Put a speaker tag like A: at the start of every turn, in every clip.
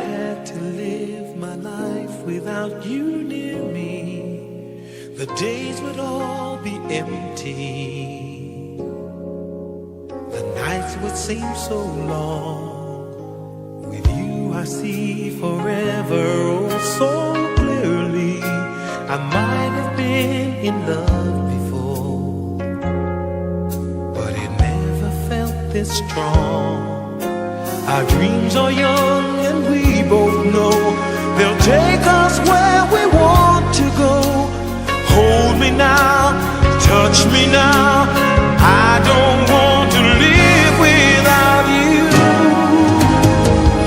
A: had to live my life without you near me, the days would all be empty. The nights would seem so long. With you I see forever oh so clearly. I might have been in love before, but it never felt this strong. Our dreams are young and we both know they'll take us where we want to go. Hold me now, touch me now. I don't want to live without you.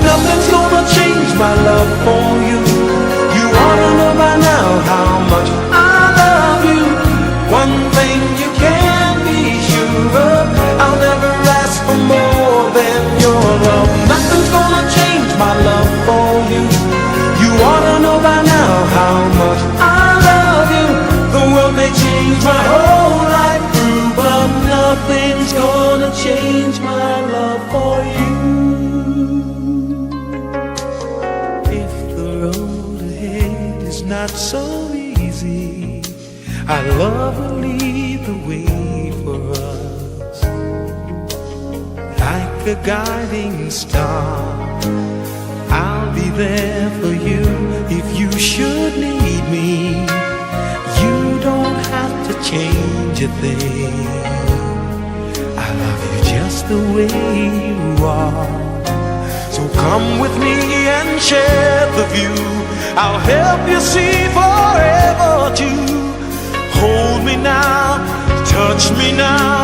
A: Nothing's gonna change my love for you. You ought to know by now how much I love you. One thing you can be sure of, I'll never ask for more than your love. Nothing's gonna change my love for you. You ought to know by now how much I love you. The world may change my whole life through, but nothing's gonna change my love for you. If the road ahead is not so easy, our love will lead the way for us. Like a guiding star, I'll be there for you if you should need me. You don't have to change a thing. I love you just the way you are. So come with me and share the view. I'll help you see forever too. Hold me now, touch me now.